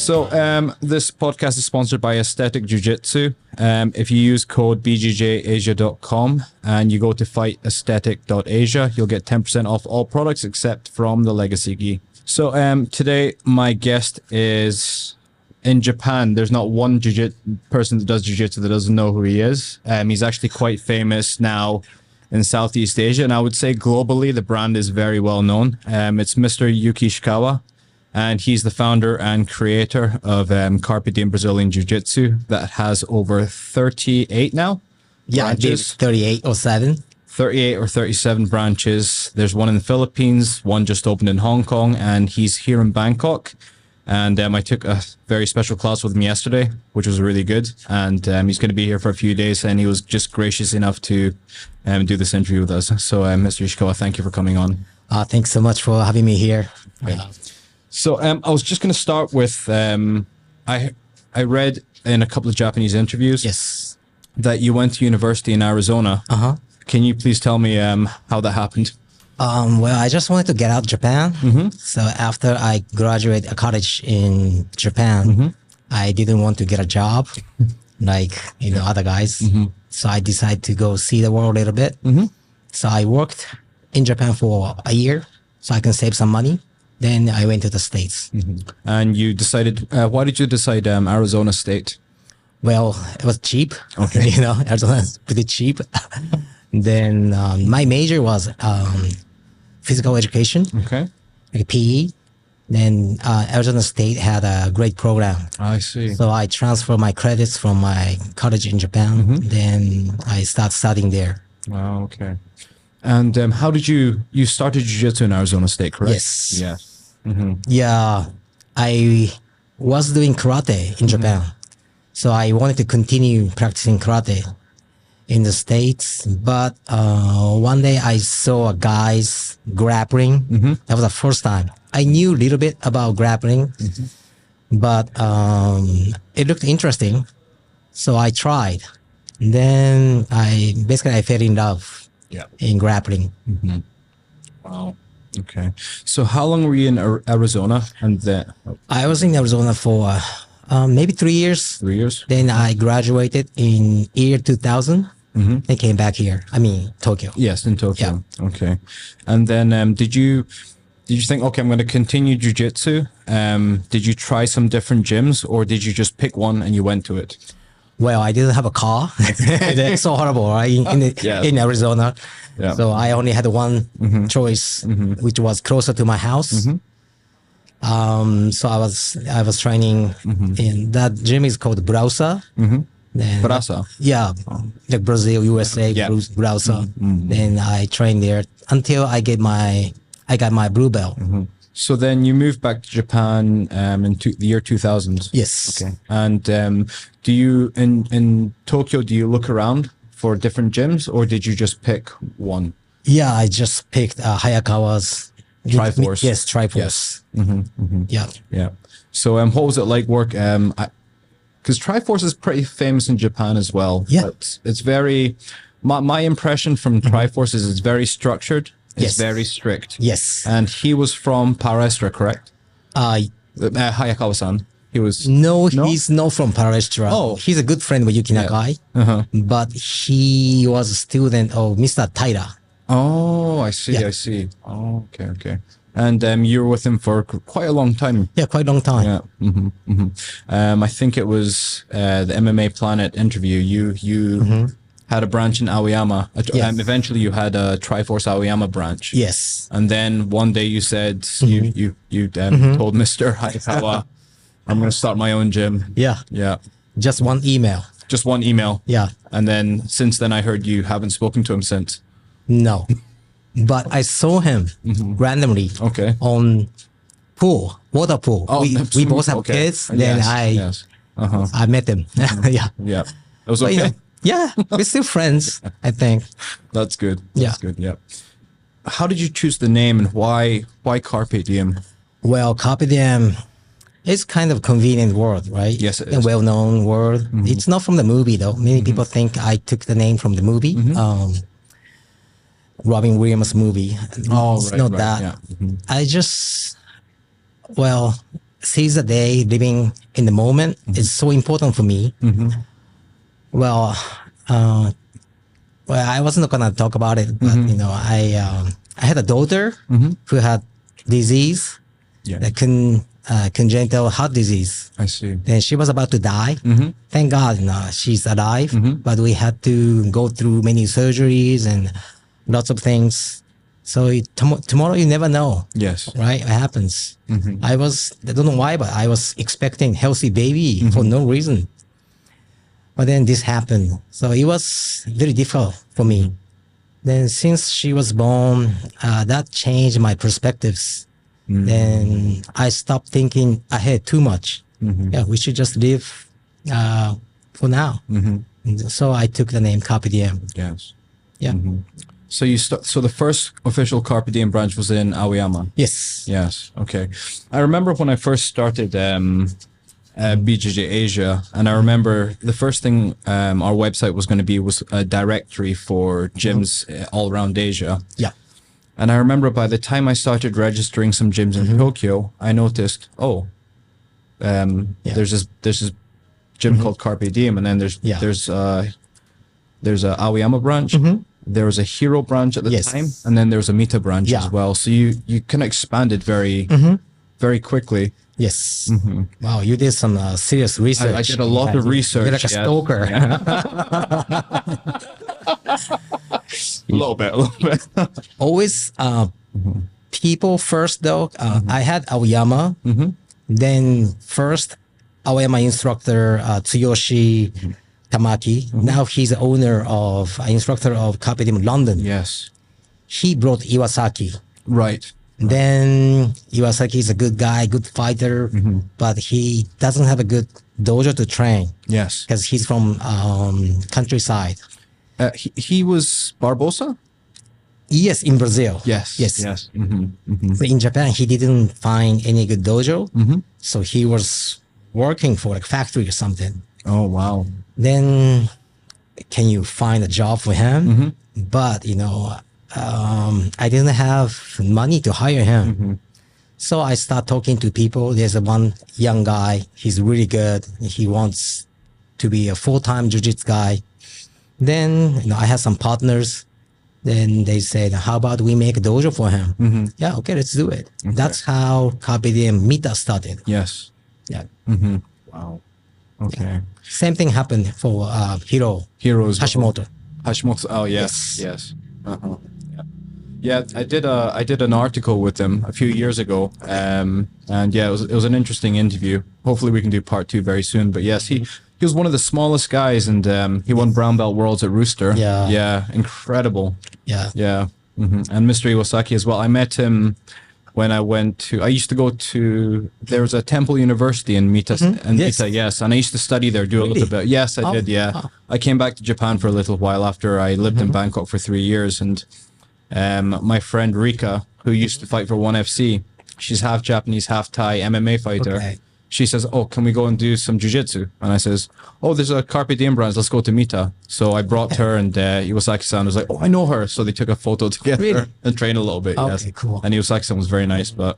This podcast is sponsored by Aesthetic Jiu-Jitsu. If you use code bjjasia.com and you go to fightaesthetic.asia, you'll get 10% off all products except from the Legacy Gi. So today my guest is in Japan. There's not one person that does jiu-jitsu that doesn't know who he is. He's actually quite famous now in Southeast Asia, and I would say globally the brand is very well known. It's Mr. Yuki Ishikawa, and he's the founder and creator of CARPE DIEM Brazilian Jiu-Jitsu that has over 38 now. Yeah, branches. 38 or 7. 38 or 37 branches. There's one in the Philippines, one just opened in Hong Kong, and he's here in Bangkok. And I took a very special class with him yesterday, which was really good. And he's going to be here for a few days, and he was just gracious enough to do this interview with us. So, Mr. Ishikawa, thank you for coming on. Thanks so much for having me here. Okay. So I was just going to start with, I read in a couple of Japanese interviews that you went to university in Arizona. Can you please tell me how that happened? Well, I just wanted to get out of Japan. So after I graduated college in Japan, I didn't want to get a job like other guys. So I decided to go see the world a little bit. So I worked in Japan for a year so I can save some money. Then I went to the States. And you decided, why did you decide Arizona State? Well, it was cheap. Okay. Arizona is pretty cheap. Then my major was physical education, like PE. Then Arizona State had a great program. I see. So I transferred my credits from my college in Japan. Then I started studying there. Wow, okay. And how did you started Jiu-Jitsu in Arizona State, correct? Yes. Yeah. Yeah, I was doing karate in Japan. So I wanted to continue practicing karate in the States. But one day I saw a guys grappling. That was the first time. I knew a little bit about grappling, but it looked interesting. So I tried. Then I fell in love in grappling. Wow. Okay. So how long were you in Arizona? And then I was in Arizona for maybe 3 years. 3 years. Then I graduated in year 2000. I came back here. I mean, Tokyo. Yes, in Tokyo. Yeah. Okay. And then did you think, okay, I'm going to continue jiu-jitsu? Did you try some different gyms, or did you just pick one and you went to it? Well, I didn't have a car. That's so horrible, right? In Arizona. Yeah. So I only had one choice, which was closer to my house. So I was training in that gym is called Brausa. Then, Brausa? Yeah, like Brazil, USA, Brausa. Then I trained there until I got my blue belt. So then you moved back to Japan in the year 2000. Yes. Okay. And do you in Tokyo, do you look around for different gyms, or did you just pick one? Yeah, I just picked Hayakawa's Triforce. Yes, Triforce. Yes. Yeah. So what was it like work? Because Triforce is pretty famous in Japan as well. Yeah. But it's very, my impression from Triforce is it's very structured. It's very strict. Yes. And he was from Palestra, correct? Hayakawa-san. He was... No, he's not from Palestra. Oh. He's a good friend with Yuki Nakai. But he was a student of Mr. Taira. Oh, I see, I see. Oh, okay. And you were with him for quite a long time. Yeah, quite a long time. Yeah. I think it was the MMA Planet interview. You had a branch in Aoyama. Eventually, you had a Triforce Aoyama branch. Yes. And then one day you said you told Mr. Hayakawa, "I'm going to start my own gym." Yeah. Just one email. Just one email. Yeah. And then since then, I heard you haven't spoken to him since. No. But I saw him randomly on water pool. Oh, we both have kids. Then I met him. Yeah. It was okay. Yeah, we're still friends, I think. That's good. That's good. Yeah. How did you choose the name, and why CARPE DIEM? Well, CARPE DIEM is kind of convenient word, right? Yes, it is. A well-known word. It's not from the movie though. Many people think I took the name from the movie. Robin Williams movie. Oh, it's not that. Yeah. I just, well, seize the day, living in the moment is so important for me. Well, I wasn't gonna talk about it, but you know, I had a daughter who had disease, that congenital heart disease. I see. Then she was about to die. Thank God, you know, she's alive. But we had to go through many surgeries and lots of things. So tomorrow you never know. Yes. Right? It happens. I don't know why, but I was expecting healthy baby for no reason. But then this happened. So it was very difficult for me. Then since she was born, that changed my perspectives. Then I stopped thinking ahead too much. Yeah, we should just live for now. So I took the name CARPE DIEM. Yes. Yeah. So so the first official CARPE DIEM branch was in Aoyama. Yes. Yes. Okay. I remember when I first started BJJ Asia, and I remember the first thing our website was going to be was a directory for gyms all around Asia. Yeah. And I remember by the time I started registering some gyms in Tokyo, I noticed, there's this gym called CARPE DIEM, and then there's a Aoyama branch. There was a Hero branch at the time, and then there was a Mita branch as well. So you kind of expanded very quickly. Yes. Wow, you did some serious research. I did a lot of research. You're like a stalker. A little bit. Always people first though. I had Aoyama. Then first Aoyama instructor Tsuyoshi Tamaki. Now he's the owner of instructor of CARPE DIEM London. Yes. He brought Iwasaki. Right. Then Iwasaki is a good guy, good fighter, but he doesn't have a good dojo to train. Yes. Because he's from countryside. He was Barbosa? Yes, in Brazil. Yes. But in Japan, he didn't find any good dojo. So he was working for like factory or something. Oh, wow. Then can you find a job for him? But, you know, I didn't have money to hire him. So I start talking to people. There's one young guy. He's really good. He wants to be a full-time jiu-jitsu guy. Then, you know, I had some partners. Then they said, how about we make a dojo for him? Yeah, okay, let's do it. Okay. That's how CARPE DIEM Mita started. Yes. Yeah. Wow. Okay. Yeah. Same thing happened for Heroes Hashimoto. Hashimoto. Oh, yes. Yeah, I did an article with him a few years ago, and yeah, it was an interesting interview. Hopefully, we can do part 2 very soon. But yes, he was one of the smallest guys, and he won brown belt worlds at Rooster. Yeah, incredible. Yeah. And Mr. Iwasaki as well. I met him when I used to go to, there was a Temple University in Mita, Mita, yes, and I used to study there, do a little bit. Yes, I did. Yeah, I came back to Japan for a little while after I lived in Bangkok for 3 years, and my friend Rika, who used to fight for 1FC, she's half Japanese, half Thai MMA fighter. Okay. She says, "Oh, can we go and do some jiu-jitsu?" And I says, "Oh, there's a CARPE DIEM branch. Let's go to Mita." So I brought her, and Iwasaki-san was like, "Oh, I know her." So they took a photo together and trained a little bit. Okay, cool. And Iwasaki-san was very nice, but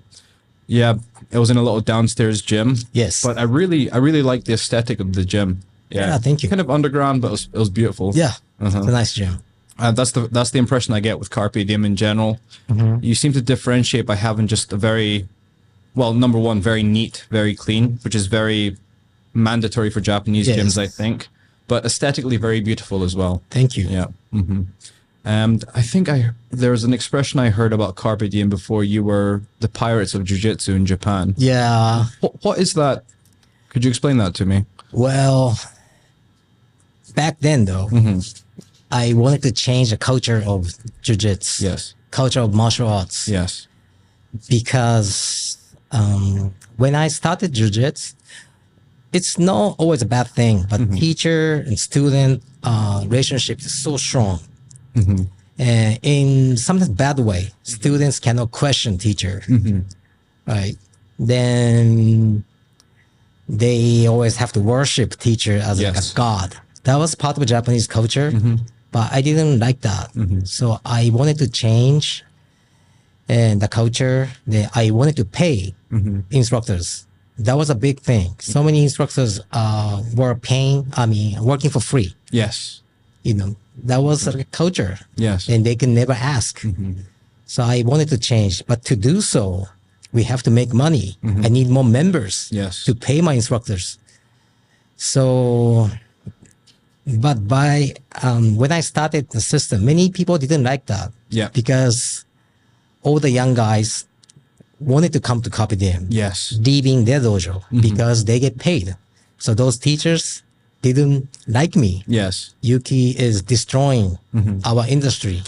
yeah, it was in a little downstairs gym. Yes. But I really liked the aesthetic of the gym. Yeah, thank you. Kind of underground, but it was beautiful. Yeah, it's a nice gym. That's the impression I get with CARPE DIEM in general. You seem to differentiate by having just a very, well, number one, very neat, very clean, which is very mandatory for Japanese gyms, I think, but aesthetically very beautiful as well. Thank you. Yeah. And I think there was an expression I heard about CARPE DIEM before. You were the pirates of jiu-jitsu in Japan. Yeah. What is that? Could you explain that to me? Well, back then though, I wanted to change the culture of jiu-jitsu. Yes. Culture of martial arts. Yes. Because when I started jiu-jitsu, it's not always a bad thing, but teacher and student relationship is so strong. And in some bad way, students cannot question teacher, right? Then they always have to worship teacher as like a god. That was part of Japanese culture, but I didn't like that. So I wanted to change and the culture. I wanted to pay instructors. that was a big thing. So many instructors were working for free. Yes. You know, that was a culture. Yes. And they can never ask. So I wanted to change. But to do so, we have to make money. I need more members to pay my instructors. So, but when I started the system, many people didn't like that. Yeah. Because all the young guys wanted to come to CARPE DIEM. Yes. Leaving their dojo because they get paid. So those teachers didn't like me. Yes. Yuki is destroying our industry.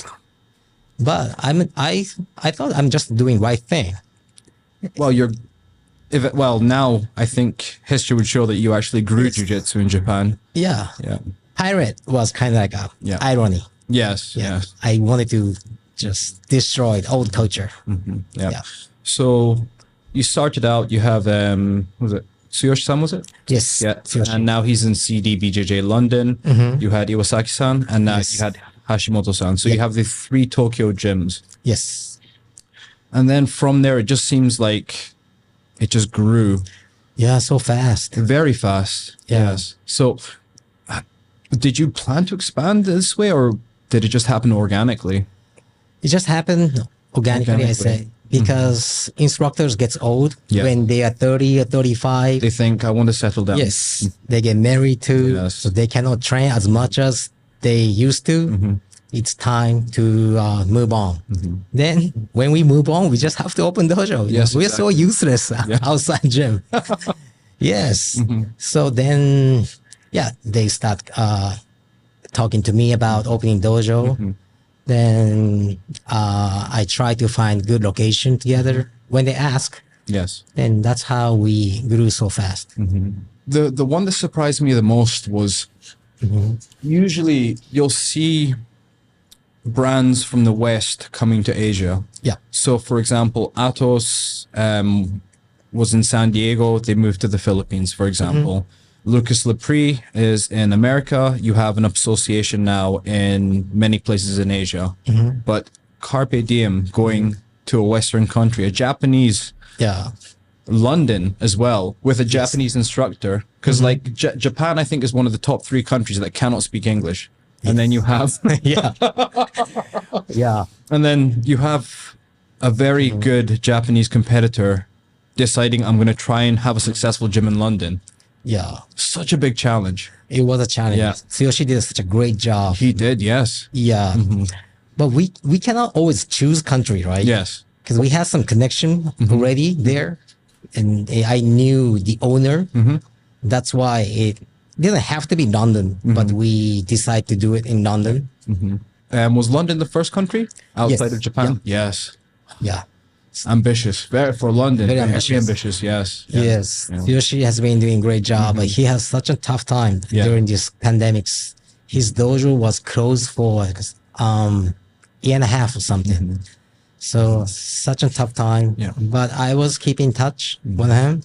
But I thought I'm just doing right thing. Well, now I think history would show that you actually grew jiu-jitsu in Japan. Yeah. Yeah. Pirate was kind of like a irony. Yes. Yeah. Yes. I wanted to just destroy the old culture. Yeah. So you started out, you have, was it Tsuyoshi-san, was it? Yes. Yeah. Tsuyoshi. And now he's in CDBJJ London. You had Iwasaki-san and now you had Hashimoto-san. So you have the 3 Tokyo gyms. Yes. And then from there, it just seems like it just grew. Yeah, so fast. Very fast. Yeah. Yes. So did you plan to expand this way or did it just happen organically? It just happened organically. I say. Because instructors get old when they are 30 or 35. They think, I want to settle down. Yes. They get married too. Yes. So they cannot train as much as they used to. It's time to move on. Then when we move on, we just have to open dojo. Yes, we're so useless outside gym. Yes. So then, they start talking to me about opening dojo. Then I try to find good location together. When they ask, then that's how we grew so fast. The one that surprised me the most was usually you'll see brands from the West coming to Asia. Yeah. So for example, Atos was in San Diego. They moved to the Philippines, for example. Lucas Lepre is in America. You have an association now in many places in Asia. But CARPE DIEM going to a Western country, a Japanese London as well, with a Japanese instructor. Because like Japan, I think, is one of the top 3 countries that cannot speak English. And then you have... And then you have a very good Japanese competitor deciding, I'm going to try and have a successful gym in London. Yeah. Such a big challenge. It was a challenge. Yeah. Tsuyoshi did such a great job. He did, yes. Yeah. But we cannot always choose country, right? Yes. Because we had some connection already there. And I knew the owner. That's why it didn't have to be London, but we decided to do it in London. Was London the first country outside of Japan? Yeah. Yes. Yeah. Ambitious. For London. Very ambitious, yes. Yes. Tsuyoshi has been doing a great job, but he has such a tough time during these pandemics. His dojo was closed for year and a half or something. So such a tough time. But I was keeping in touch with him.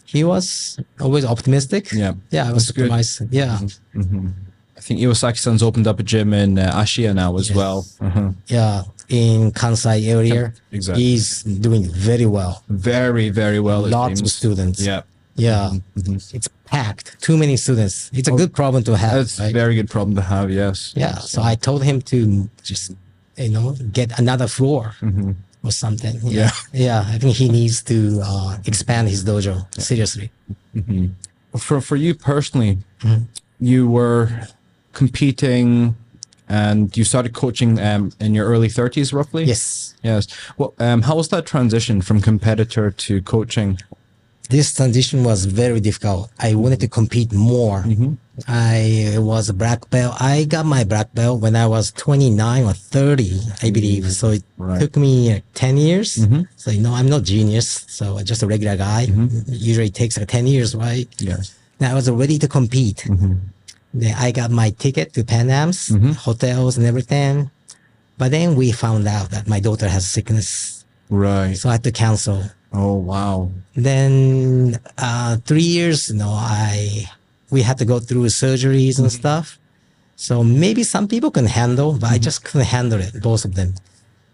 He was always optimistic. I was surprised. I think Iwasaki-san's opened up a gym in Açaí now as well. Yeah, in Kansai area. Exactly. He's doing very well. Very, very well. Lots of students. Yeah. It's packed. Too many students. It's a good problem to have. It's a very good problem to have, yes. Yeah, so I told him to just, get another floor or something. Yeah, I think he needs to expand his dojo, seriously. For you personally, you were competing and you started coaching in your early 30s roughly? Yes. Well, how was that transition from competitor to coaching? This transition was very difficult. I wanted to compete more. I was a black belt. I got my black belt when I was 29 or 30, I believe. So it took me 10 years. So, I'm not genius. So I'm just a regular guy. Usually it takes 10 years, right? Yes. Now I was ready to compete. Then I got my ticket to Pan Am's, hotels and everything. But then we found out that my daughter has sickness. Right. So I had to cancel. Oh, wow. Then 3 years, we had to go through surgeries and stuff. So maybe some people can handle, but I just couldn't handle it, both of them.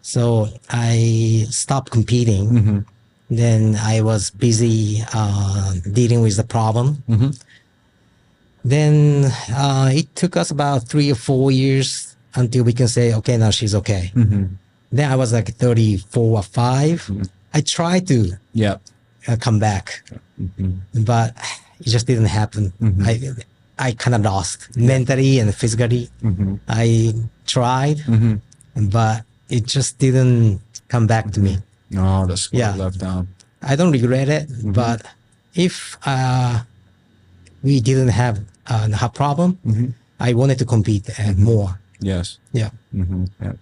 So I stopped competing. Then I was busy dealing with the problem. Then it took us about 3 or 4 years until we can say, okay, now she's okay. Then I was like 34 or 5. I tried to come back, but it just didn't happen. I kind of lost mentally and physically. I tried, but it just didn't come back to me. No, that's what left down. I don't regret it, but if we didn't have a problem, I wanted to compete more. Yes. Yeah. Yeah.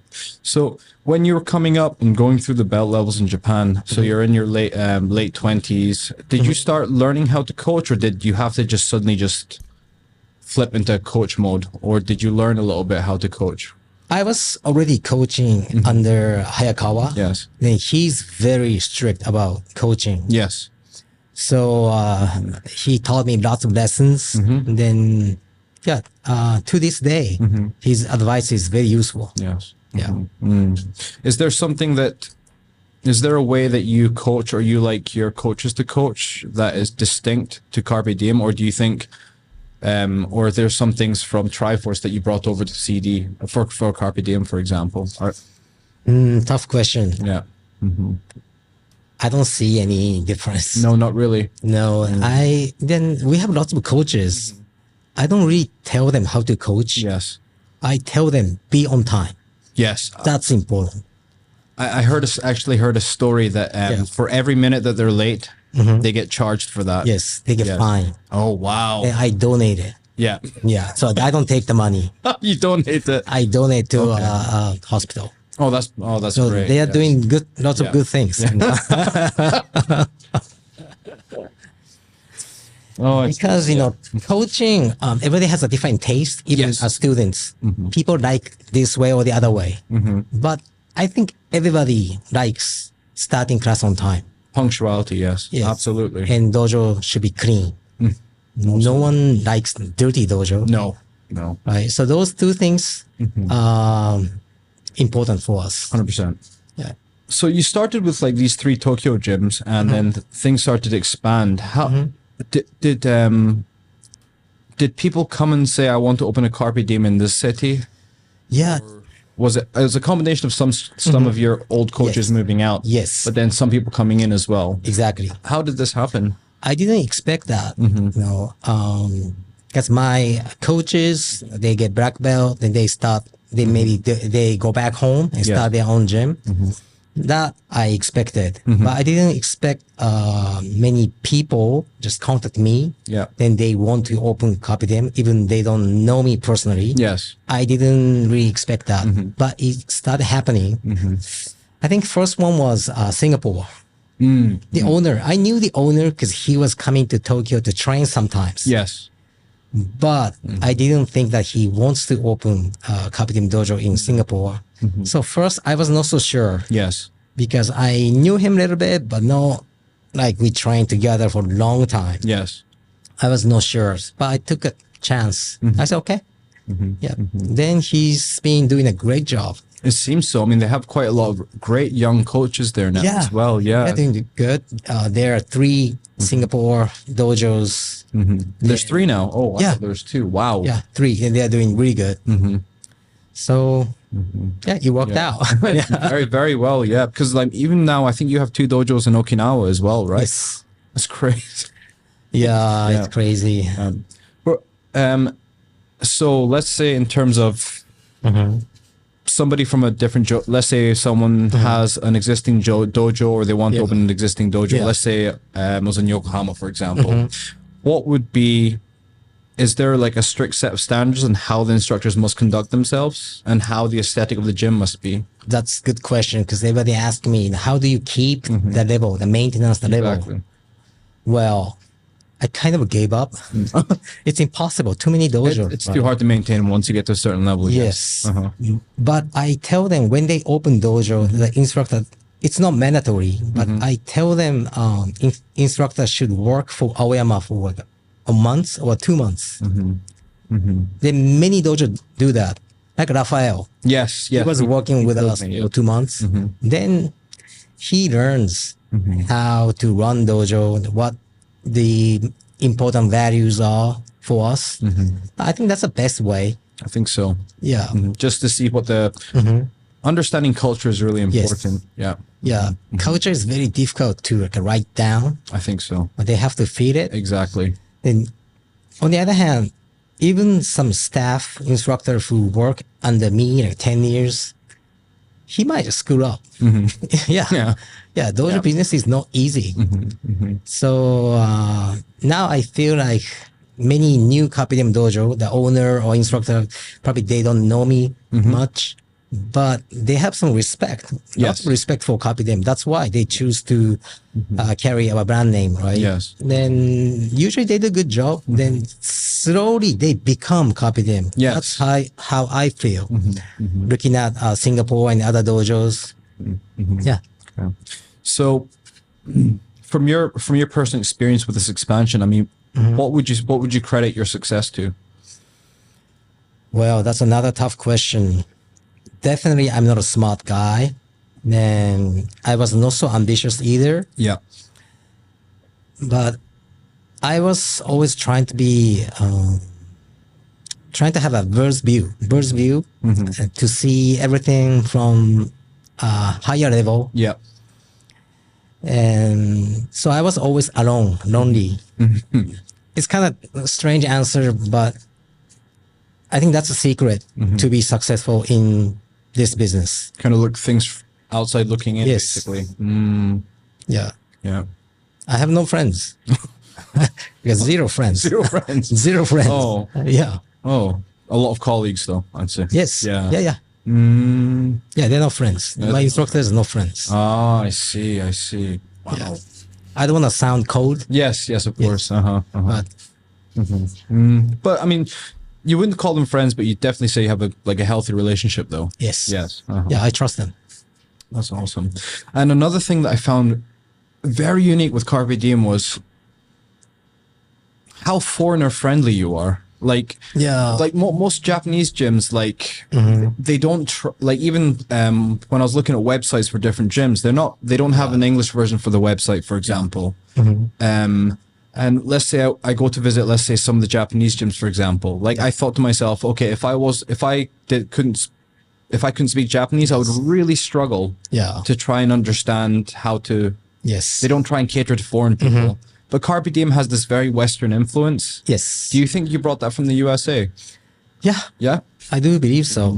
So when you were coming up and going through the belt levels in Japan, so you're in your late 20s, did you start learning how to coach, or did you have to just suddenly just flip into coach mode, or did you learn a little bit how to coach? I was already coaching under Hayakawa. Yes. Then he's very strict about coaching. Yes. So he taught me lots of lessons. And then, to this day, his advice is very useful. Yes. Yeah. Is there a way that you coach, or you like your coaches to coach, that is distinct to Carpe Diem, or do you think, or there's some things from Triforce that you brought over to CD for Carpe Diem, for example? Tough question. Yeah. I don't see any difference. No, not really. No, then we have lots of coaches. I don't really tell them how to coach. Yes. I tell them be on time. Yes. That's important. I actually heard a story that for every minute that they're late, they get charged for that. Yes, they get fined. Oh, wow. And I donate it. Yeah. Yeah, so I don't take the money. You donate it. I donate to a hospital. Oh, that's So great. they are doing lots of good things. Because coaching, everybody has a different taste, even as students. People like this way or the other way. But I think everybody likes starting class on time. Punctuality, yes. Absolutely. And dojo should be clean. No one likes dirty dojo. No. Right. So those two things important for us. 100%. Yeah. So you started with like these 3 Tokyo gyms, and then things started to expand. How did people come and say, I want to open a Carpe Diem in this city? Yeah. Or was it a combination of some of your old coaches moving out? Yes. But then some people coming in as well. Exactly. How did this happen? I didn't expect that. Because my coaches, they get black belt, then they go back home and start their own gym. That I expected, but I didn't expect many people just contact me. Yeah. Then they want to open Carpe Diem, even they don't know me personally. Yes. I didn't really expect that, but it started happening. I think first one was Singapore. The owner, I knew the owner because he was coming to Tokyo to train sometimes. Yes. But I didn't think that he wants to open Carpe Diem dojo in Singapore. So first, I was not so sure. Yes. Because I knew him a little bit, but not like we trained together for a long time. Yes. I was not sure, but I took a chance. I said, okay. Yeah. Then he's been doing a great job. It seems so. I mean, they have quite a lot of great young coaches there now as well. Yeah. They're doing good. There are 3 Singapore dojos. There's 3 now. Oh, yeah. There's 2. Wow. Yeah, 3. And they're doing really good. So, yeah, it worked out. Very, very well. Yeah. Because like even now, I think you have 2 dojos in Okinawa as well, right? Yes. That's crazy. Yeah, it's crazy. So let's say in terms of somebody from a different, let's say someone has an existing dojo, or they want to open an existing dojo. Let's say it was in Yokohama, for example. What would be, is there like a strict set of standards on how the instructors must conduct themselves and how the aesthetic of the gym must be? That's a good question, because everybody asked me, how do you keep the level, the maintenance, the level? Well, I kind of gave up. It's impossible. Too many dojos. It's too hard to maintain once you get to a certain level. Yes. But I tell them when they open dojo, the instructor, it's not mandatory, but I tell them instructor should work for Aoyama for a month or 2 months. Then many dojo do that. Like Raphael. Yes. He was working with us for 2 months. Then he learns how to run dojo, what the important values are for us. I think that's the best way. I think so. Yeah. Just to see what the understanding culture is really important. Yeah. Yeah. Culture is very difficult to like, write down. I think so. But they have to feel it. Exactly. Then, on the other hand, even some staff instructor who work under me like 10 years, he might screw up. Yeah. Dojo business is not easy. So now I feel like many new CARPE DIEM dojo, the owner or instructor, probably they don't know me much, but they have some respect. Yes. Respect for CARPE DIEM. That's why they choose to carry our brand name, right? Yes. Then usually they do a good job. Then slowly they become CARPE DIEM. Yes. That's how I feel. Looking at Singapore and other dojos. Yeah. Okay. So from your personal experience with this expansion, I mean, what would you credit your success to? Well, that's another tough question. Definitely, I'm not a smart guy. Then I was not so ambitious either. Yeah. But I was always trying to be, trying to have a bird's view, to see everything from a higher level. Yeah. And so I was always alone, lonely. It's kind of a strange answer, but I think that's a secret to be successful in this business. Kind of look things outside looking in, Yes. basically. Yeah. Yeah. I have no friends. Got zero friends. Zero friends. Zero friends. Oh. Yeah. Oh, a lot of colleagues though, I'd say. Yes. Yeah. Yeah. Yeah, they're not friends. My instructors are not friends. Ah, I see. Wow. Yeah. I don't want to sound cold. Yes, of course. But But I mean, you wouldn't call them friends, but you definitely say you have a healthy relationship, though. yes. Yes. Yeah, I trust them. That's awesome. And another thing that I found very unique with CARPE DIEM was how foreigner friendly you are. Like, most Japanese gyms, like they don't like, even when I was looking at websites for different gyms, they don't have an English version for the website, for example. And let's say I go to visit, let's say, some of the Japanese gyms, for example. Like, I thought to myself, okay, if I couldn't speak Japanese, I would really struggle to try and understand how to. Yes. They don't try and cater to foreign people. But CARPE DIEM has this very Western influence. Yes. Do you think you brought that from the USA? Yeah. Yeah? I do believe so.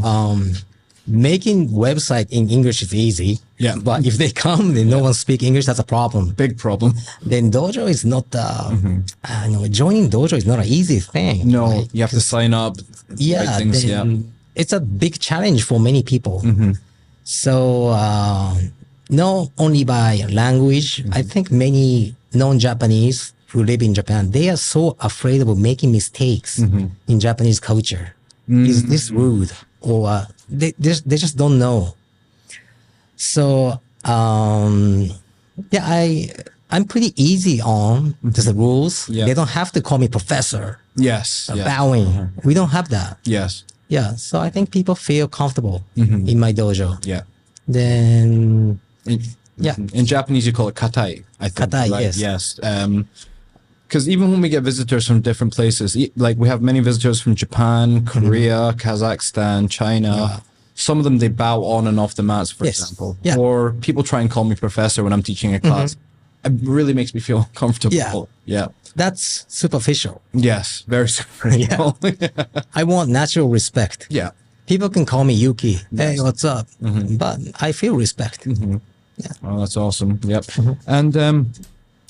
Making website in English is easy. Yeah. But if they come, then no one speak English, that's a problem. Big problem. Then dojo is not joining dojo is not an easy thing. No, right? you have to sign up. Yeah, write things, then it's a big challenge for many people. So not only by language, I think many non-Japanese who live in Japan, they are so afraid of making mistakes in Japanese culture. Is this rude? Or they just don't know. So I'm pretty easy on the rules. Yeah. They don't have to call me professor. Yes. Bowing. We don't have that. Yes. Yeah. So I think people feel comfortable in my dojo. Yeah. Then In Japanese, you call it katai. I think. Katai, right? yes. Yes. Because even when we get visitors from different places, like we have many visitors from Japan, Korea, Kazakhstan, China. Some of them, they bow on and off the mats, for example. Yeah. Or people try and call me professor when I'm teaching a class. It really makes me feel comfortable. Yeah. That's superficial. Yes. Very superficial. I want natural respect. Yeah. People can call me Yuki. Hey, what's up? But I feel respect. Oh, that's awesome. Yep. And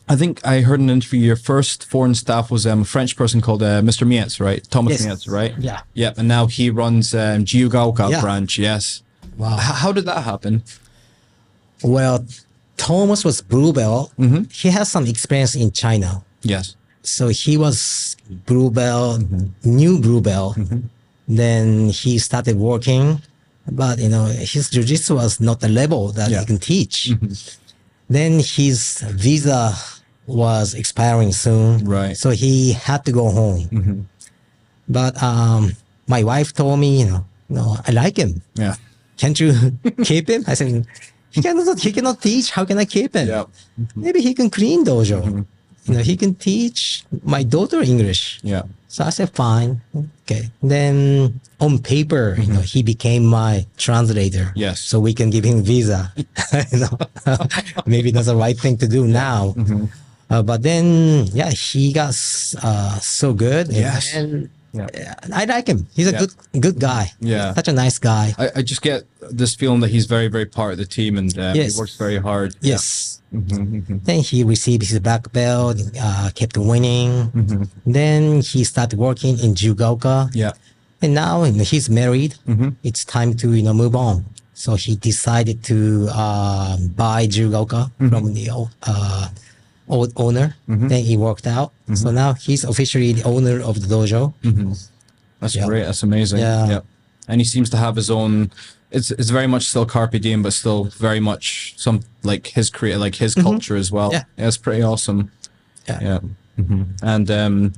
I think I heard in an interview your first foreign staff was a French person called Mr. Mietz, right? Thomas Mietz, right? Yeah. Yep. And now he runs Jiugaoka branch. Yes. Wow. How did that happen? Well, Thomas was blue belt. He has some experience in China. Yes. So he was blue belt, new blue belt. Then he started working, but his jiu-jitsu was not the level that he can teach. Then his visa was expiring soon. Right. So he had to go home. But my wife told me, I like him. Yeah. Can't you keep him? I said, he cannot teach. How can I keep him? Yeah. Maybe he can clean dojo. You know, he can teach my daughter English. Yeah. So I said, fine. Okay. Then on paper, you know, he became my translator. Yes. So we can give him visa. You know, maybe that's the right thing to do now. But then, yeah, he got so good. Yes. And Yeah. I like him. He's a good guy. Yeah. Such a nice guy. I just get this feeling that he's very, very part of the team, and he works very hard. Yes. Then he received his black belt, kept winning. Then he started working in Jugoka. Yeah. And now he's married. It's time to move on. So he decided to buy Jugoka from the old owner. Then he worked out. So now he's officially the owner of the dojo. That's great. That's amazing. Yeah. And he seems to have his own. It's very much still Carpe Diem, but still very much some like his his culture as well. Yeah. It's pretty awesome. Yeah. And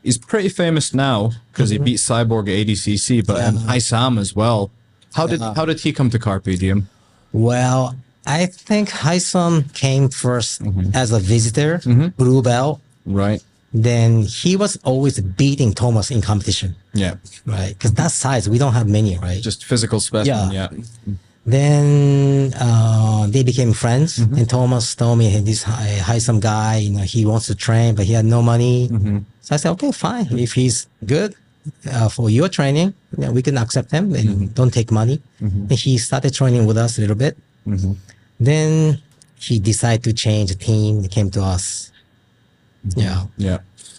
he's pretty famous now because he beat Cyborg at ADCC, but Hyssum as well. How did he come to Carpe Diem? Well, I think Hyssum came first as a visitor, blue belt. Right. Then he was always beating Thomas in competition. Yeah. Right. Because that size, we don't have many, right? Just physical specimen. Yeah. Then they became friends, and Thomas told me, hey, this Hyssum guy, he wants to train, but he had no money. So I said, okay, fine. If he's good for your training, we can accept him and don't take money. And he started training with us a little bit. Then he decided to change the team. He came to us. Yeah.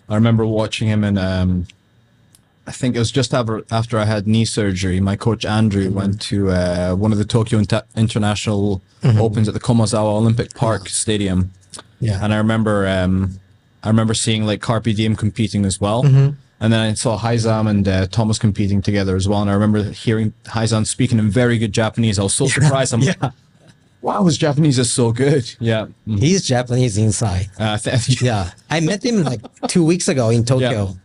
I remember watching him, and I think it was just after I had knee surgery. My coach Andrew went to one of the Tokyo International Opens at the Komazawa Olympic Park Stadium. Yeah. And I remember seeing like Carpe Diem competing as well. And then I saw Hyssum and Thomas competing together as well. And I remember hearing Hyssum speaking in very good Japanese. I was so surprised. I'm like, wow, his Japanese is so good. Yeah. He's Japanese inside. Yeah. I met him like 2 weeks ago in Tokyo.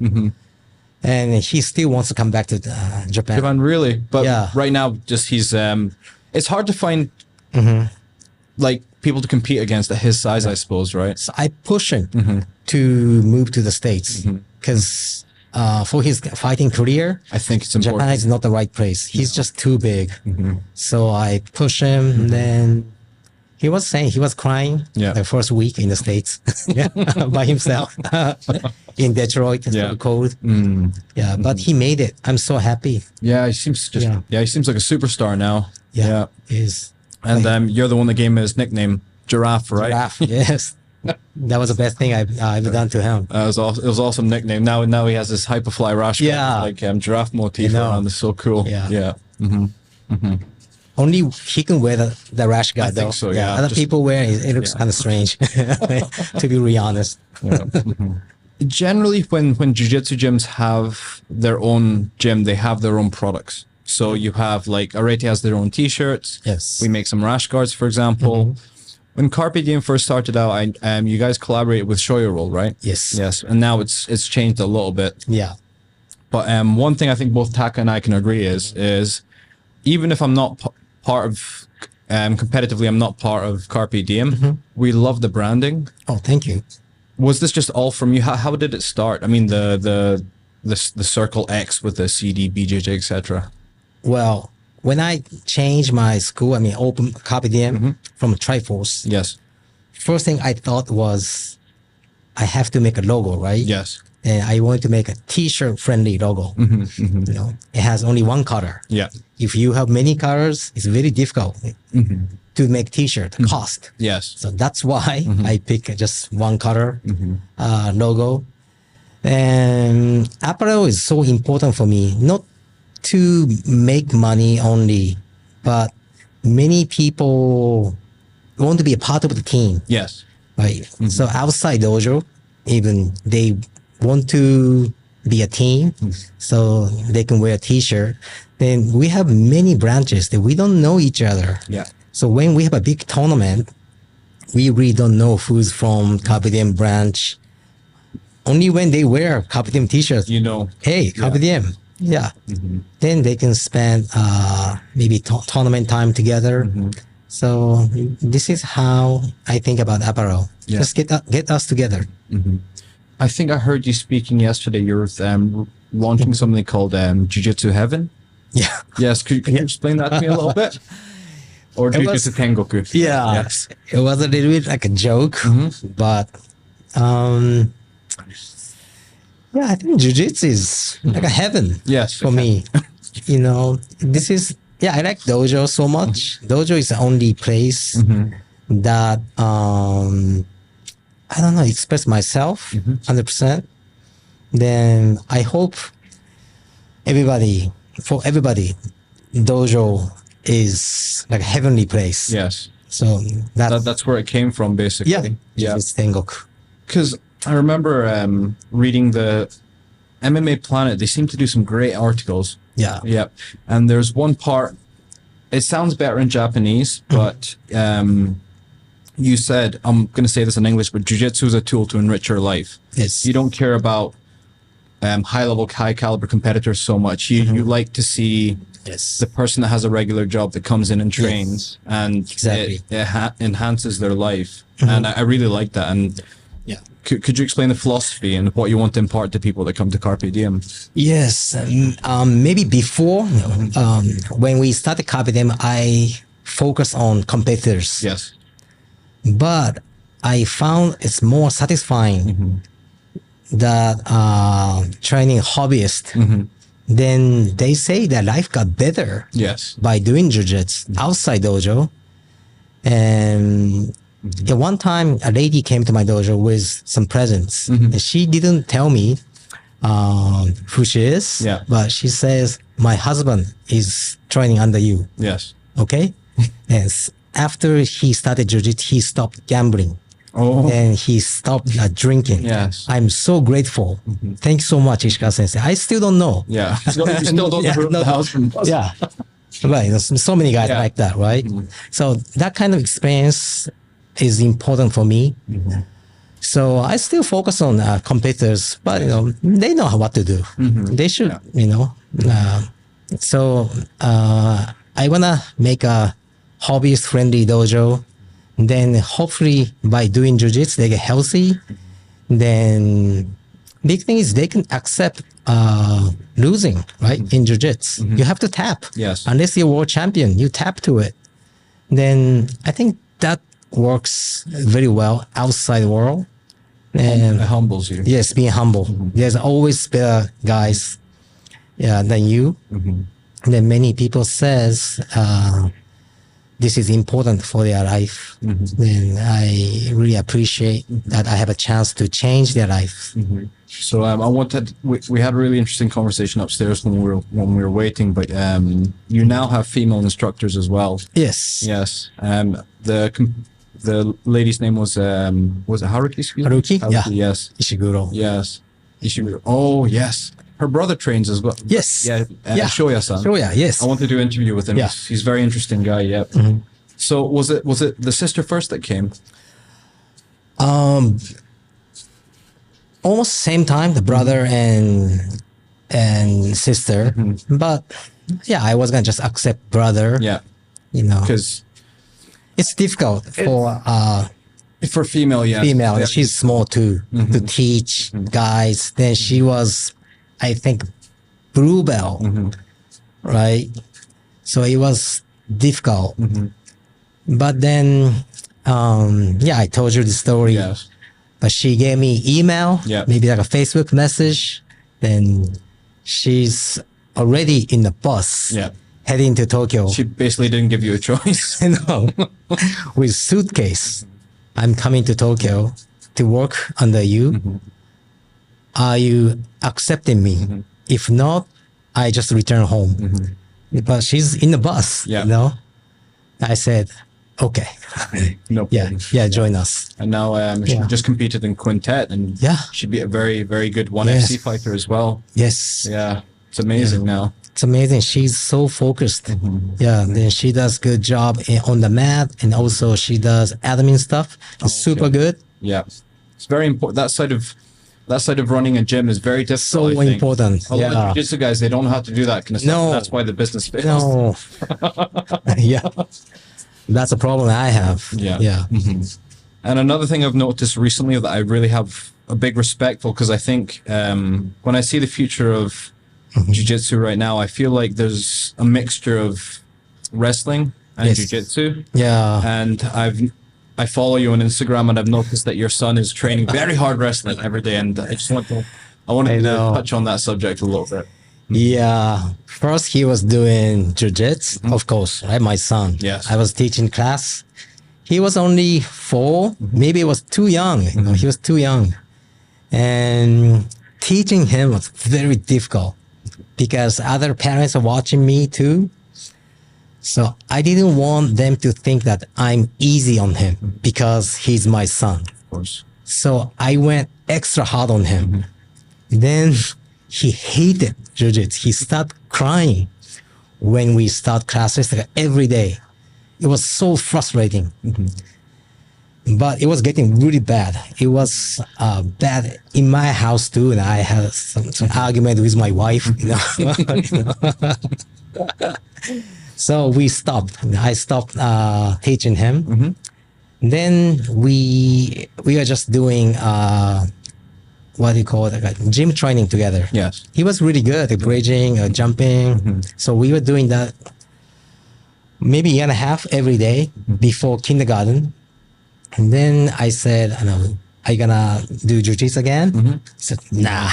And he still wants to come back to Japan. Japan, really? But right now, just he's... it's hard to find like people to compete against at his size, I suppose, right? So I push him to move to the States because for his fighting career, I think it's important. Japan is not the right place. He's just too big. So I push him, and then he was saying he was crying the first week in the States by himself in Detroit. It's so cold. But he made it. I'm so happy. Yeah, he seems he seems like a superstar now. Yeah. He is. And you're the one that gave him his nickname, Giraffe, right? Giraffe, yes. That was the best thing I've done to him. It was awesome nickname. Now he has this Hyperfly rash guard, like giraffe motif around. It's so cool. Yeah. Only he can wear the rash guard, though. I think so, yeah. Other people wear it. It looks kind of strange, to be really honest. Generally, when jiu-jitsu gyms have their own gym, they have their own products. So you have like Arete has their own T-shirts. Yes. We make some rash guards, for example. When Carpe Diem first started out, you guys collaborated with Shoyo Roll, right? Yes. Yes. And now it's changed a little bit. Yeah. But one thing I think both Taka and I can agree is even if I'm not part of competitively, I'm not part of Carpe Diem. We love the branding. Oh, thank you. Was this just all from you? How did it start? I mean, the Circle X with the CDBJJ, etc. Well, when I changed my school, open Carpe Diem from Triforce. Yes. First thing I thought was, I have to make a logo, right? Yes. And I wanted to make a T-shirt friendly logo. It has only one color. Yeah. If you have many colors, it's very difficult to make T-shirt. Cost. Yes. So that's why I pick just one color logo. And apparel is so important for me, not to make money only, but many people want to be a part of the team. Yes. Right. So outside dojo, even they want to be a team, so they can wear a T-shirt. Then we have many branches that we don't know each other. Yeah. So when we have a big tournament, we really don't know who's from Carpe Diem branch. Only when they wear Carpe Diem T-shirts, hey, Carpe Diem. Yeah. Then they can spend maybe tournament time together. So this is how I think about apparel. Yeah. Just get us together. I think I heard you speaking yesterday. You're launching something called Jiu-Jitsu Heaven. Yeah. Yes, could you explain that to me a little bit? Or Jiu-Jitsu Tengoku? Yeah. Yes. It was a little bit like a joke, but yeah, I think Jiu-Jitsu is like a heaven Yes. for me. You know, this is, yeah, I like dojo so much. Dojo is the only place that, I don't know, express myself 100%. Then I hope for everybody, dojo is like a heavenly place. Yes. So That's where it came from, basically. Yeah. It's Tengoku. Because I remember reading the MMA Planet. They seem to do some great articles. Yeah. Yep. And there's one part, it sounds better in Japanese, but you said, I'm going to say this in English, but Jiu-Jitsu is a tool to enrich your life. Yes. You don't care about high caliber competitors so much. You like to see the person that has a regular job that comes in and trains, and Exactly. it enhances their life. And I really like that. And Yeah. could you explain the philosophy and what you want to impart to people that come to Carpe Diem? Yes. Maybe before, when we started Carpe Diem, I focused on competitors. Yes. But I found it's more satisfying that training hobbyists. Then they say their life got better Yes. by doing jiu-jitsu outside dojo. And at one time, a lady came to my dojo with some presents. And she didn't tell me who she is, Yeah. but she says, my husband is training under you. Yes. Okay? And after he started jiu-jitsu, he stopped gambling. Oh. And he stopped drinking. Yes. I'm so grateful. Thank you so much, Ishikawa sensei. I still don't know. Yeah. You still don't know who the husband was. Yeah. Right. There's so many guys Yeah. like that, right? So that kind of experience is important for me. So I still focus on competitors, but they know what to do. They should, So I wanna make a hobbyist friendly dojo. Then hopefully by doing jiu-jitsu they get healthy. Then big thing is they can accept losing, right? In jiu-jitsu, you have to tap. Yes. Unless you're world champion, you tap to it. Then I think that works very well outside the world. And It humbles you. yes, being humble. There's always better guys than you. Then many people says this is important for their life. Then I really appreciate that I have a chance to change their life. So I wanted. We had a really interesting conversation upstairs when we were waiting. But you now have female instructors as well. Yes. Yes. The lady's name was it Haruki? Excuse me? Haruki? Yeah. Yes. Ishiguro. Yes. Ishiguro. Oh yes. Her brother trains as well. Yes. Yeah. Yeah. Shoya-san. Shoya, yes. I want to do an interview with him. Yeah. He's a very interesting guy. Yep. So was it the sister first that came? Almost same time, the brother and sister. But yeah, I was gonna just accept brother. Yeah. Because It's difficult for female, yeah. female. Yeah. She's small too to teach guys. Then she was, I think, blue belt, right? So it was difficult. But then, I told you the story. Yes. But she gave me email, Yeah. maybe like a Facebook message. Then she's already in the bus, Yeah. heading to Tokyo. She basically didn't give you a choice. No, with suitcase. I'm coming to Tokyo to work under you. Are you accepting me? If not, I just return home. But she's in the bus, Yeah. I said, okay. No problem. Join us. And now she just competed in quintet, and she'd be a very, very good 1FC fighter as well. Yes. Yeah, it's amazing now. It's amazing. She's so focused. Yeah. Then she does good job on the mat, and also she does admin stuff. It's super good. Yeah, it's very important. That side of running a gym is very difficult. So I think. important. A lot of jiu-jitsu guys, they don't know how to do that kind of stuff. No. That's why the business fails. No. Yeah. That's a problem I have. Yeah. Yeah. And another thing I've noticed recently that I really have a big respect for, because I think when I see the future of Jiu-Jitsu right now, I feel like there's a mixture of wrestling and Yes. Jiu-Jitsu. Yeah. And I follow you on Instagram, and I've noticed that your son is training very hard wrestling every day, and I wanted to touch on that subject a little bit. Yeah. First, he was doing Jiu-Jitsu, of course, right? My son. Yes. I was teaching class. He was only 4. Maybe he was too young. You know, he was too young. And teaching him was very difficult because other parents are watching me too. So I didn't want them to think that I'm easy on him because he's my son. Of course. So I went extra hard on him. Then he hated Jiu-Jitsu. He started crying when we start classes like every day. It was so frustrating. But it was getting really bad. It was bad in my house too, and I had some argument with my wife. You know? So we stopped. I stopped teaching him. Then we are just doing what do you call it? Like gym training together. Yes. He was really good at bridging, jumping. So we were doing that maybe a year and a half every day before kindergarten. And then I said, are you gonna do Jiu-Jitsu again? He said, nah.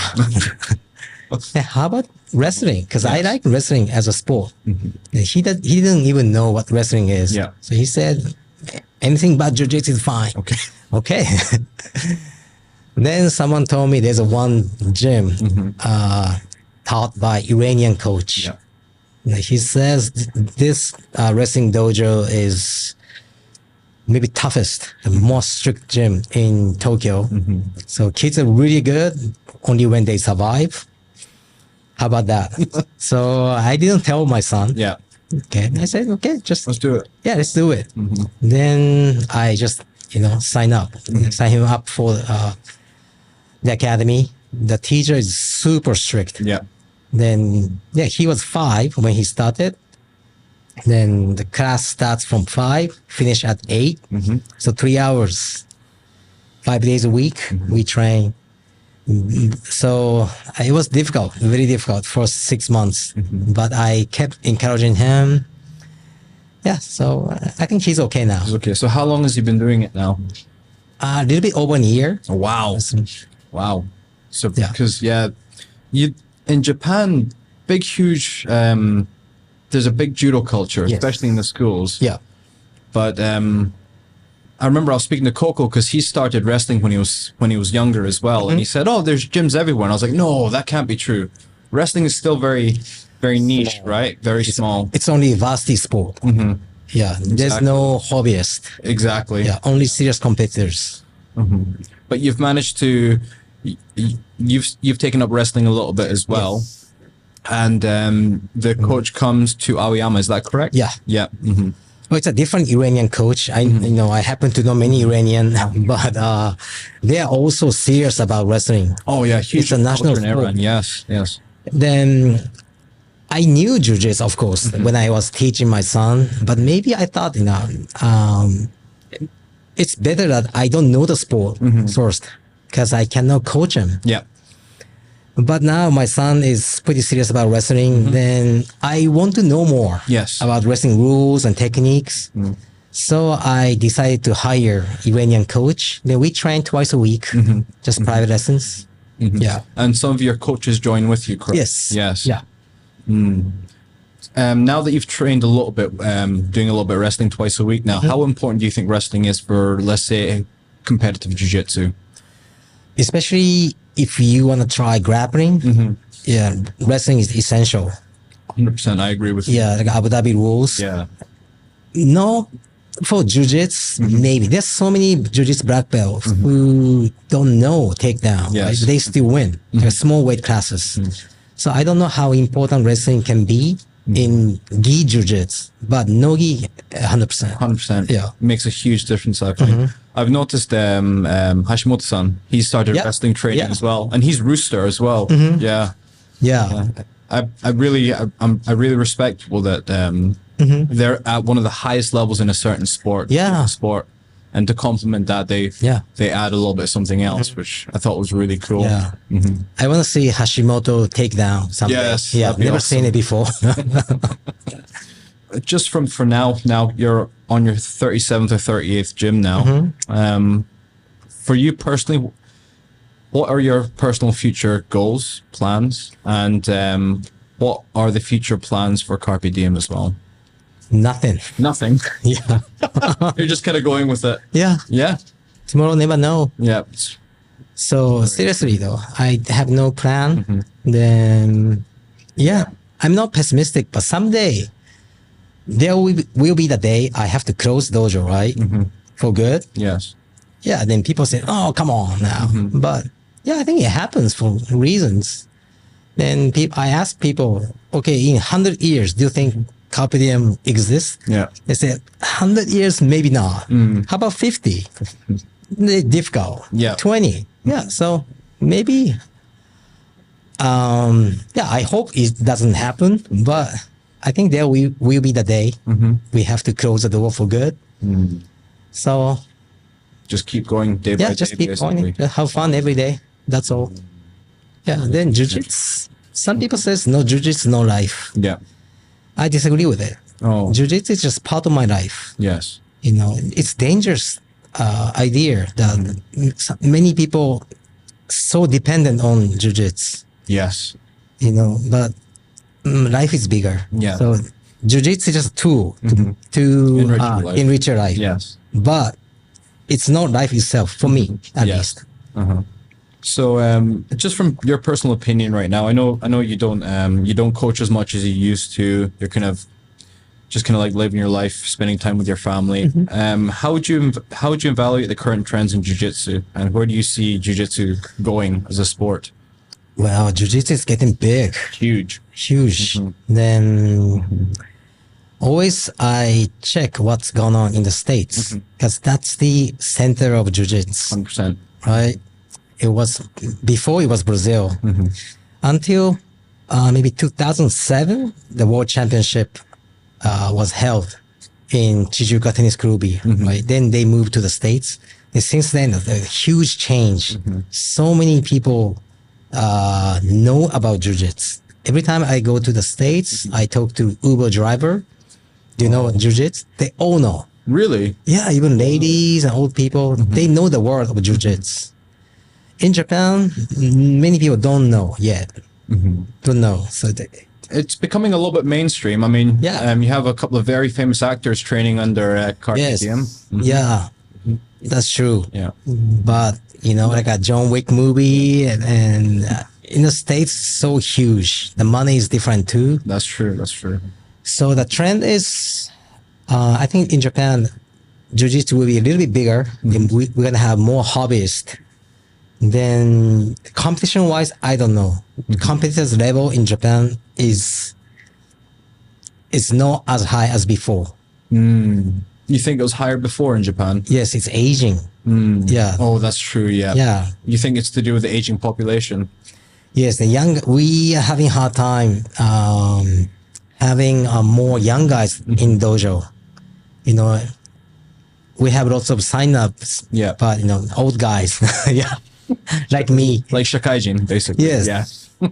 Yeah, how about wrestling? Because I like wrestling as a sport. He didn't even know what wrestling is. Yeah. So he said, anything but Jiu-Jitsu is fine. Okay. Okay. Then someone told me there's one gym taught by Iranian coach. Yeah. He says this wrestling dojo is maybe toughest, the most strict gym in Tokyo. So kids are really good only when they survive. How about that? So I didn't tell my son. Yeah. Okay. I said, okay, Let's do it. yeah, let's do it. Then I just, sign him up for the academy. The teacher is super strict. Yeah. Then, he was 5 when he started. Then the class starts from 5, finish at 8. So 3 hours, 5 days a week, we train. So it was difficult, very difficult for 6 months. But I kept encouraging him. Yeah, so I think he's okay now. Okay. So how long has he been doing it now? A little bit over a year. Oh, wow. Wow. So, Yeah. because, you in Japan, big, huge, there's a big judo culture, Yes. especially in the schools. Yeah. But I remember I was speaking to Coco because he started wrestling when he was younger as well, and he said, "Oh, there's gyms everywhere." And I was like, "No, that can't be true. Wrestling is still very, very niche, right? Very small." It's only varsity sport. Yeah, there's no hobbyist. Exactly. Yeah, only serious competitors. But you've managed to, you've taken up wrestling a little bit as well. Yes. And the coach comes to Aoyama, is that correct? Yeah. Yeah. Well, it's a different Iranian coach. I happen to know many Iranian, but they are also serious about wrestling. Oh yeah, huge It's a national culture in sport. Iran. Yes, yes. Then I knew Jiu-Jitsu, of course, when I was teaching my son, but maybe I thought, it's better that I don't know the sport first because I cannot coach him. Yeah. But now my son is pretty serious about wrestling. Then I want to know more Yes. about wrestling rules and techniques. So I decided to hire Iranian coach. Then we train twice a week, just private lessons. Yeah. And some of your coaches join with you, correct? Yes. Yes. Yeah. Now that you've trained a little bit, doing a little bit of wrestling twice a week now, how important do you think wrestling is for, let's say, competitive jiu-jitsu? Especially if you want to try grappling, yeah, wrestling is essential. 100%, I agree with you. Yeah, like Abu Dhabi rules. Yeah. No, for Jiu-Jitsu, maybe. There's so many Jiu-Jitsu black belts who don't know takedown. Yes. Right? They still win. They're small weight classes. So I don't know how important wrestling can be in gi Jiu-Jitsu, but nogi, 100%. 100%. Yeah. Makes a huge difference, I think. I've noticed Hashimoto-san, he started Yeah. wrestling training Yeah. as well. And he's Rooster as well. Yeah. Yeah. I really respect people that they're at one of the highest levels in a certain sport. Yeah. And to complement that, they add a little bit of something else, which I thought was really cool. Yeah. I want to see Hashimoto takedown someday. Yes, Yeah, that'd be never awesome. seen it before. Just for now you're on your 37th or 38th gym now. For you personally, what are your personal future goals, plans, and what are the future plans for Carpe Diem as well? Nothing. Nothing. Yeah. You're just kind of going with it. Yeah. Yeah. Tomorrow never know. Yeah. So seriously though, I have no plan. Then, yeah, I'm not pessimistic, but someday there will be the day I have to close dojo, right? For good. Yes. Yeah. Then people say, "Oh, come on now." But yeah, I think it happens for reasons. Then I ask people, okay, in 100 years, do you think Carpe Diem exists? Yeah. They said 100 years, maybe not. How about 50? Difficult. Yeah. 20. Yeah. So maybe. Yeah, I hope it doesn't happen, but I think there will be the day we have to close the door for good. So just keep going day by day. Just keep going. Just have fun every day. That's all. Yeah. Then Jiu-Jitsu. Some people says no Jiu-Jitsu, no life. Yeah. I disagree with it. Oh. Jiu-Jitsu is just part of my life. Yes. You know, it's dangerous idea that many people so dependent on Jiu-Jitsu. Yes. You know, but life is bigger. Yeah. So Jiu-Jitsu is just a tool to enrich your life. Yes. But it's not life itself for me, at least. So, just from your personal opinion right now, I know you don't coach as much as you used to. You're kind of like living your life, spending time with your family. How would you evaluate the current trends in Jiu-Jitsu, and where do you see Jiu-Jitsu going as a sport? Well, Jiu-Jitsu is getting big. Huge. Then always I check what's going on in the States, because that's the center of Jiu-Jitsu. 100%. Right? Before it was Brazil. Until maybe 2007, the World Championship was held in Shizuoka Tennis Club, right? Then they moved to the States. And since then, a huge change. So many people know about Jiu-Jitsu. Every time I go to the States, I talk to Uber driver. Do you know Jiu-Jitsu? They all know. Really? Yeah, even ladies and old people, they know the word of Jiu-Jitsu. In Japan, many people don't know yet. Don't know. So it's becoming a little bit mainstream. I mean, you have a couple of very famous actors training under Carpe Diem. Yeah, that's true. Yeah. But, you know, like a John Wick movie and in the States, so huge. The money is different too. That's true. So the trend is, I think in Japan, Jiu-Jitsu will be a little bit bigger. And we're going to have more hobbyists. Then competition-wise, I don't know. Competitors level in Japan is not as high as before. You think it was higher before in Japan? Yes, it's aging. Yeah. Oh, that's true. Yeah. Yeah. You think it's to do with the aging population? Yes, we are having hard time having more young guys in dojo. You know, we have lots of sign-ups. Yeah. But, you know, old guys. Yeah. Like me. Like Shakaijin, basically. Yes. Yeah.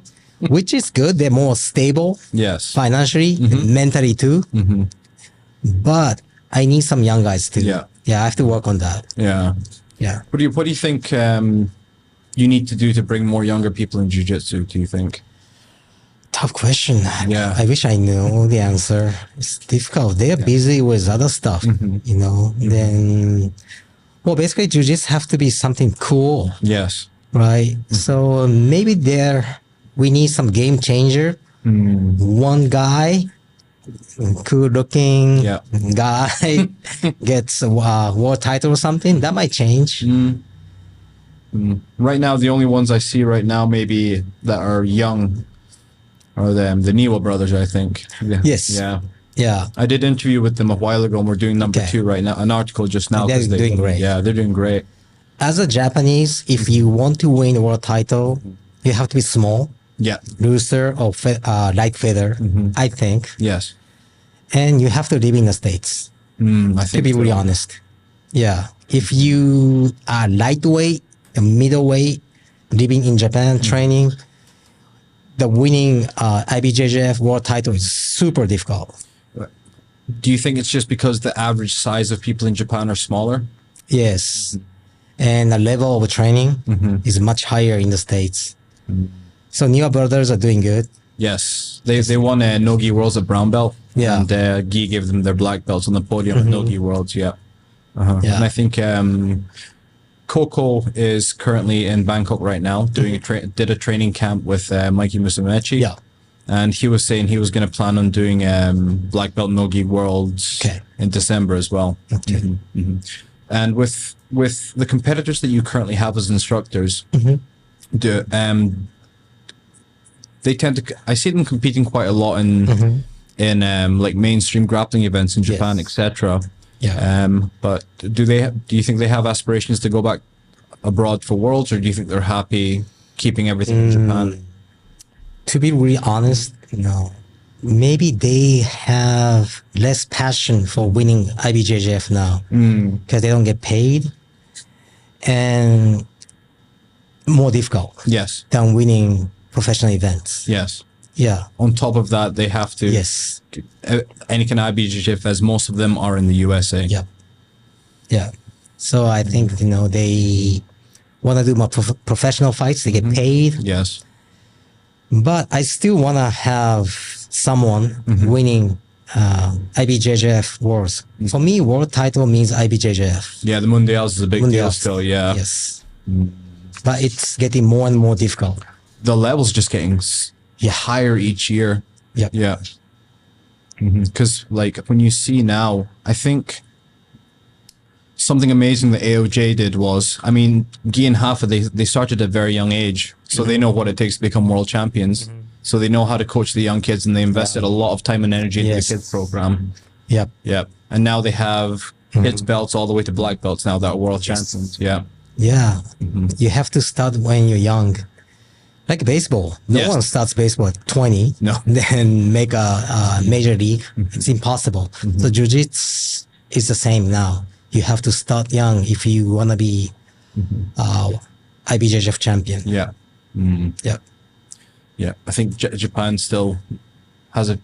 Which is good. They're more stable. Yes. Financially, mentally too. But I need some young guys too. Yeah. Yeah, I have to work on that. Yeah. Yeah. What do you think you need to do to bring more younger people in Jiu-Jitsu, do you think? Tough question. Yeah. I wish I knew the answer. It's difficult. They're busy with other stuff, you know. Then, well, basically, Jiu-Jitsu have to be something cool. Yes. Right? So maybe we need some game changer. One guy, cool looking guy, gets a world title or something. That might change. Right now, the only ones I see right now maybe that are young are the Niwa brothers, I think. Yeah. Yes. Yeah. Yeah. I did interview with them a while ago, and we're doing number 2 right now. An article just now. They're doing great. Yeah, they're doing great. As a Japanese, if you want to win a world title, you have to be small, Yeah. looser, or light feather, I think. Yes. and you have to live in the States. I To think be so. really honest. Yeah. If you are lightweight, a middleweight, living in Japan, training, the winning IBJJF world title is super difficult. Do you think it's just because the average size of people in Japan are smaller? Yes. And the level of training is much higher in the States. So newer brothers are doing good. Yes, they won Nogi Worlds at brown belt. Yeah. And Gi gave them their black belts on the podium at Nogi Worlds. Yeah. Yeah. And I think Coco is currently in Bangkok right now doing did a training camp with Mikey Musumeci. Yeah. And he was saying he was going to plan on doing black belt Nogi Worlds in December as well. Okay. And with the competitors that you currently have as instructors, they tend to, I see them competing quite a lot in like mainstream grappling events in Japan, etc. Yeah. But do you think they have aspirations to go back abroad for worlds, or do you think they're happy keeping everything in Japan? To be really honest, no. Maybe they have less passion for winning IBJJF now because they don't get paid and more difficult Yes. than winning professional events. Yes. Yeah. On top of that, they have to. Yes. Any kind of IBJJF, as most of them are in the USA. Yeah. Yeah. So I think, they want to do more professional fights. They get paid. Yes. But I still want to have someone winning IBJJF Worlds. For me, world title means IBJJF. Yeah, the Mundials is a big deal Mundials. still, yeah. Yes. But it's getting more and more difficult. The level's just getting higher each year. Yep. Yeah. Because, like, when you see now, I think something amazing that AOJ did was, I mean, Gi and Hafa, they started at a very young age, so they know what it takes to become world champions. So they know how to coach the young kids, and they invested a lot of time and energy into the kids program. Yep. Yep. And now they have kids belts all the way to black belts now that are world champions. Yeah. Yeah. You have to start when you're young. Like baseball. No one starts baseball at 20. No. Then make a major league. It's impossible. So Jiu-Jitsu is the same now. You have to start young if you want to be IBJJF champion. Yeah. Yep. Yeah. I think Japan still has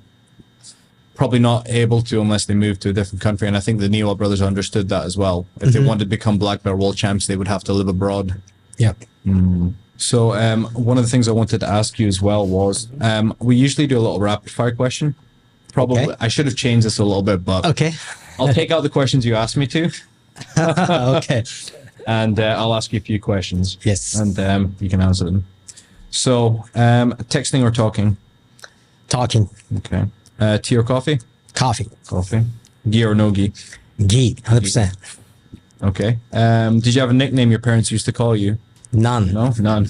probably not able to unless they move to a different country. And I think the Niwa brothers understood that as well. If they wanted to become black belt world champs, they would have to live abroad. Yep. So one of the things I wanted to ask you as well was, we usually do a little rapid fire question. Probably, I should have changed this a little bit, but Okay. I'll take out the questions you asked me to. Okay. And I'll ask you a few questions. Yes. And you can answer them. So, texting or talking? Talking. Okay. Tea or coffee? Coffee. Coffee. Gi or no-gi? Gi. 100%. Okay. Did you have a nickname your parents used to call you? None. No? None.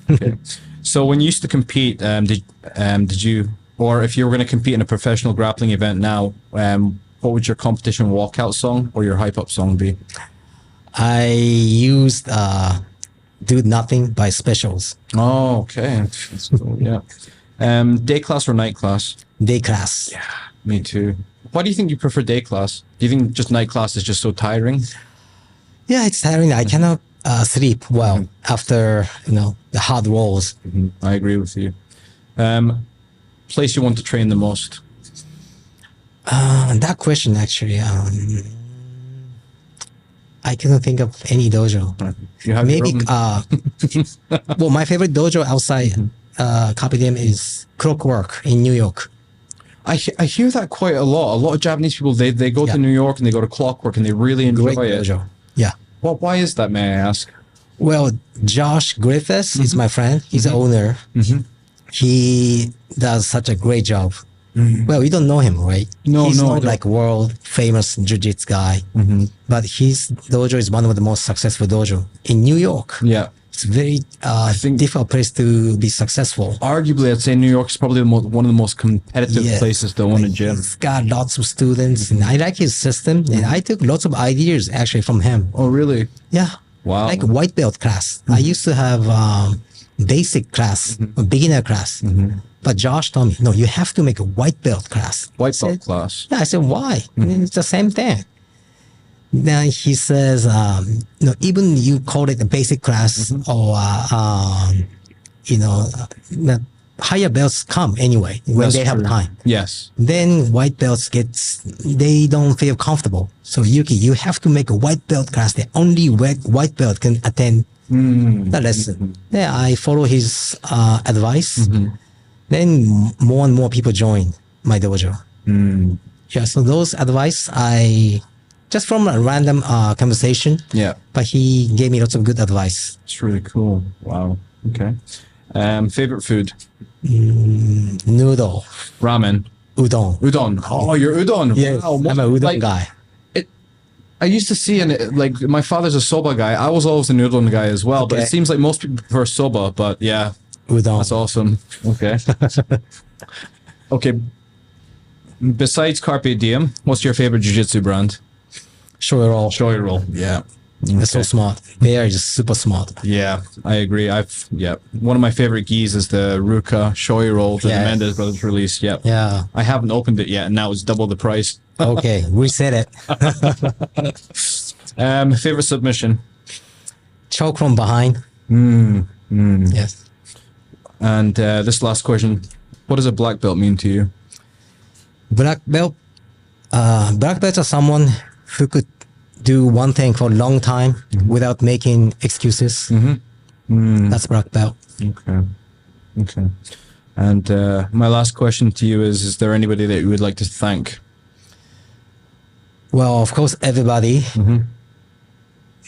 Okay. So when you used to compete, did you, or if you were going to compete in a professional grappling event now, what would your competition walkout song or your hype up song be? I used Do Nothing by Specials. Oh, okay. That's cool. Yeah. Day class or night class? Day class. Yeah, me too. Why do you think you prefer day class? Do you think just night class is just so tiring? Yeah, it's tiring. I cannot sleep well after, the hard rolls. I agree with you. Place you want to train the most? That question actually, I couldn't think of any dojo. You have Maybe, your own? well, my favorite dojo outside CARPE DIEM is Clockwork in New York. I hear that quite a lot. A lot of Japanese people, they go to New York and they go to Clockwork and they really enjoy Great it. dojo. Yeah. Well, why is that, may I ask? Well, Josh Griffiths is my friend. He's the owner. He does such a great job. Well, you don't know him, right? No, He's no, I not don't. like world famous jiu-jitsu guy, but his dojo is one of the most successful dojo in New York. Yeah. It's very think- difficult place to be successful. Arguably, I'd say New York is probably one of the most competitive Yes. places to own a gym. He's got lots of students, and I like his system. And I took lots of ideas actually from him. Oh, really? Yeah. Wow. Like white belt class. I used to have basic class, a beginner class. But Josh told me, no, you have to make a white belt class. White belt class. Yeah, I said, why? It's the same thing. Then he says, no, even you call it a basic class or, the higher belts come anyway when That's they have true. time. Yes. Then white belts they don't feel comfortable. So Yuki, you have to make a white belt class that only white belt can attend the lesson. Yeah, I follow his advice. Then more and more people join my dojo. Yeah, so those advice just from a random conversation. Yeah. But he gave me lots of good advice. It's really cool. Wow. Okay. Favorite food? Noodle, Ramen. udon. Udon. Oh, you're udon. Yes, Wow. I'm a udon guy. I used to see, like, my father's a soba guy. I was always a noodle guy as well, but Okay. it seems like most people prefer soba. But yeah, Udon. that's awesome. Okay. Okay. Besides Carpe Diem, what's your favorite jiu-jitsu brand? Shoyu roll. Shoyu roll. Yeah. They're so smart. They are just super smart. Yeah, I agree. One of my favorite gis is the Ruka Shoyu roll that the Yes. Mendez brothers released. Yep. Yeah. I haven't opened it yet, and now it's double the price. Okay, reset it. Favorite submission? Choke from behind. Yes. And this last question: what does a black belt mean to you? Black belt. Black belts are someone who could do one thing for a long time without making excuses. That's black belt. Okay. Okay. And my last question to you is there anybody that you would like to thank? Well, of course, everybody.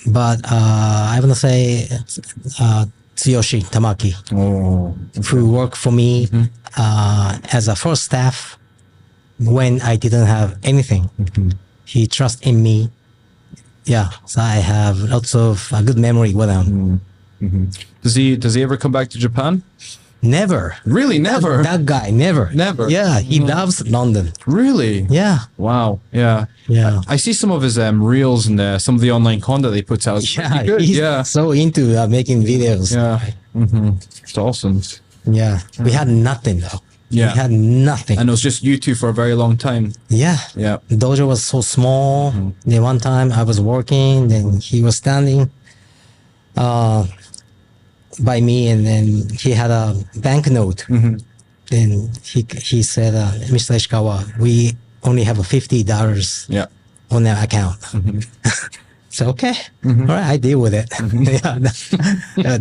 But I want to say Tsuyoshi Tamaki, Oh. who worked for me as a first staff when I didn't have anything. He trusted in me. Yeah, so I have lots of good memory with him. Does he ever come back to Japan? Never. Really? Never? That guy, never. Never? Yeah, he loves London. Really? Yeah, Wow. Yeah. yeah. I see some of his reels and some of the online content they put out. It's Yeah, pretty good. he's Yeah. so into making videos. Yeah. It's awesome. Yeah, we had nothing though. Yeah. We had nothing. And it was just you two for a very long time. Yeah. Yeah. The dojo was so small. Then one time I was working, then he was standing by me, and then he had a banknote. Then he said, Mr. Ishikawa, we only have $50 Yeah. on our account. So, okay. All right, I deal with it.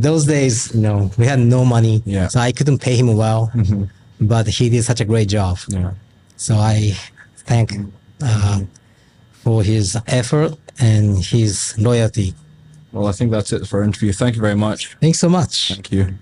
Those days, we had no money. Yeah. So I couldn't pay him well, but he did such a great job. Yeah. So I thank for his effort and his loyalty. Well, I think that's it for our interview. Thank you very much. Thanks so much. Thank you.